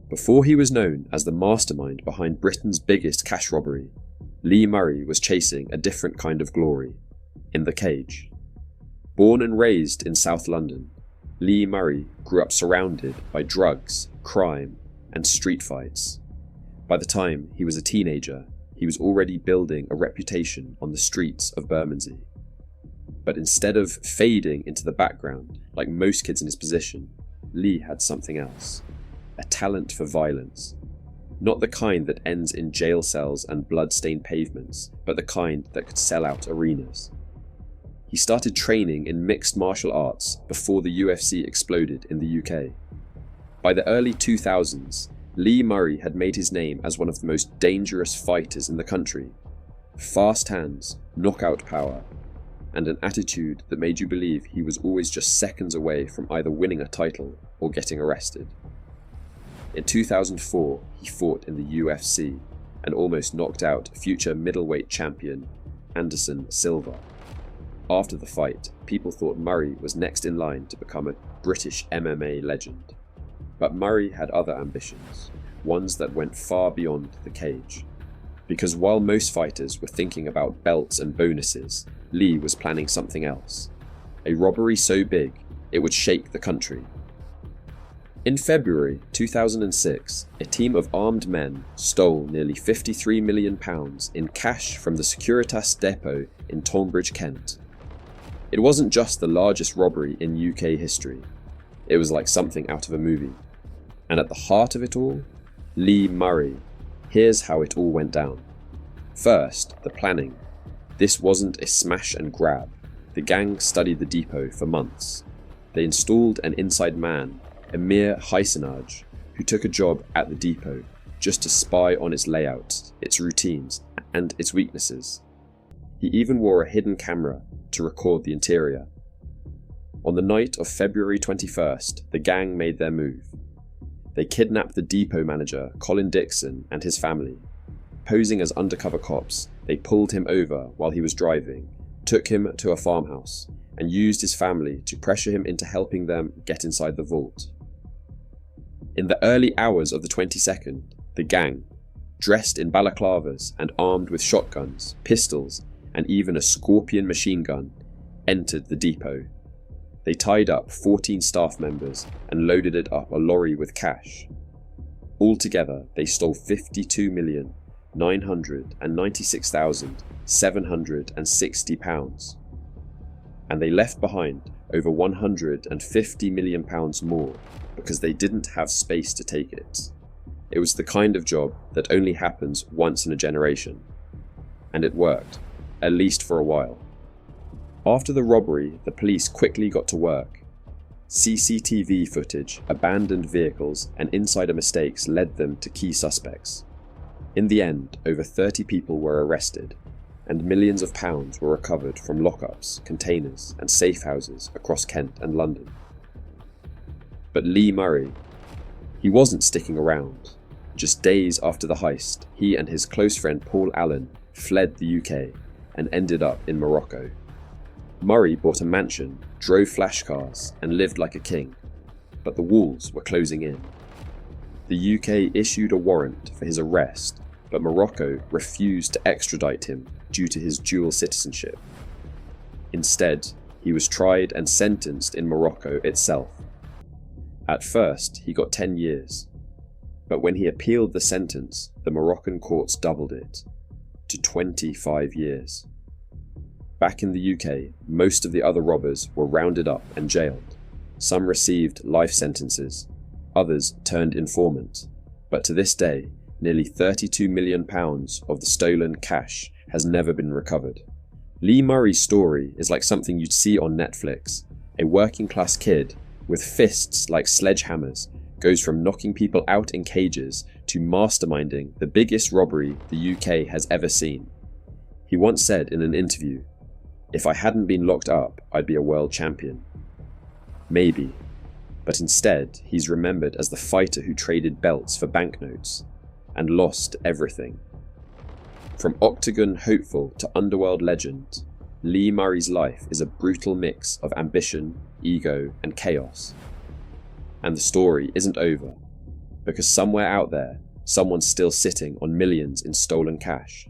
Before he was known as the mastermind behind Britain's biggest cash robbery, Lee Murray was chasing a different kind of glory, in the cage. Born and raised in South London, Lee Murray grew up surrounded by drugs, crime, and street fights. By the time he was a teenager, he was already building a reputation on the streets of Bermondsey. But instead of fading into the background like most kids in his position, Lee had something else. A talent for violence. Not the kind that ends in jail cells and blood-stained pavements, but the kind that could sell out arenas. He started training in mixed martial arts before the UFC exploded in the UK. By the early 2000s, Lee Murray had made his name as one of the most dangerous fighters in the country. Fast hands, knockout power, and an attitude that made you believe he was always just seconds away from either winning a title or getting arrested. In 2004, he fought in the UFC and almost knocked out future middleweight champion Anderson Silva. After the fight, people thought Murray was next in line to become a British MMA legend. But Murray had other ambitions, ones that went far beyond the cage. Because while most fighters were thinking about belts and bonuses, Lee was planning something else. A robbery so big, it would shake the country. In February 2006, a team of armed men stole nearly £53 million in cash from the Securitas Depot in Tonbridge, Kent. It wasn't just the largest robbery in UK history. It was like something out of a movie. And at the heart of it all, Lee Murray. Here's how it all went down. First, the planning. This wasn't a smash and grab. The gang studied the depot for months. They installed an inside man, Emir Heisenaj, who took a job at the depot just to spy on its layouts, its routines, and its weaknesses. He even wore a hidden camera to record the interior. On the night of February 21st, the gang made their move. They kidnapped the depot manager, Colin Dixon, and his family. Posing as undercover cops, they pulled him over while he was driving, took him to a farmhouse, and used his family to pressure him into helping them get inside the vault. In the early hours of the 22nd, the gang, dressed in balaclavas and armed with shotguns, pistols, and even a Scorpion machine gun, entered the depot. They tied up 14 staff members and loaded it up a lorry with cash. Altogether, they stole £52,996,760, and they left behind over £150 million more because they didn't have space to take it. It was the kind of job that only happens once in a generation. And it worked, at least for a while. After the robbery, the police quickly got to work. CCTV footage, abandoned vehicles, and insider mistakes led them to key suspects. In the end, over 30 people were arrested, and millions of pounds were recovered from lockups, containers, and safe houses across Kent and London. But Lee Murray, he wasn't sticking around. Just days after the heist, he and his close friend Paul Allen fled the UK and ended up in Morocco. Murray bought a mansion, drove flash cars, and lived like a king, but the walls were closing in. The UK issued a warrant for his arrest, but Morocco refused to extradite him due to his dual citizenship. Instead, he was tried and sentenced in Morocco itself. At first, he got 10 years, but when he appealed the sentence, the Moroccan courts doubled it to 25 years. Back in the UK, most of the other robbers were rounded up and jailed. Some received life sentences, others turned informant, but to this day, nearly £32 million of the stolen cash has never been recovered. Lee Murray's story is like something you'd see on Netflix. A working class kid with fists like sledgehammers goes from knocking people out in cages to masterminding the biggest robbery the UK has ever seen. He once said in an interview, "If I hadn't been locked up, I'd be a world champion." Maybe, but instead he's remembered as the fighter who traded belts for banknotes and lost everything. From octagon hopeful to underworld legend, Lee Murray's life is a brutal mix of ambition, ego, and chaos. And the story isn't over, because somewhere out there, someone's still sitting on millions in stolen cash.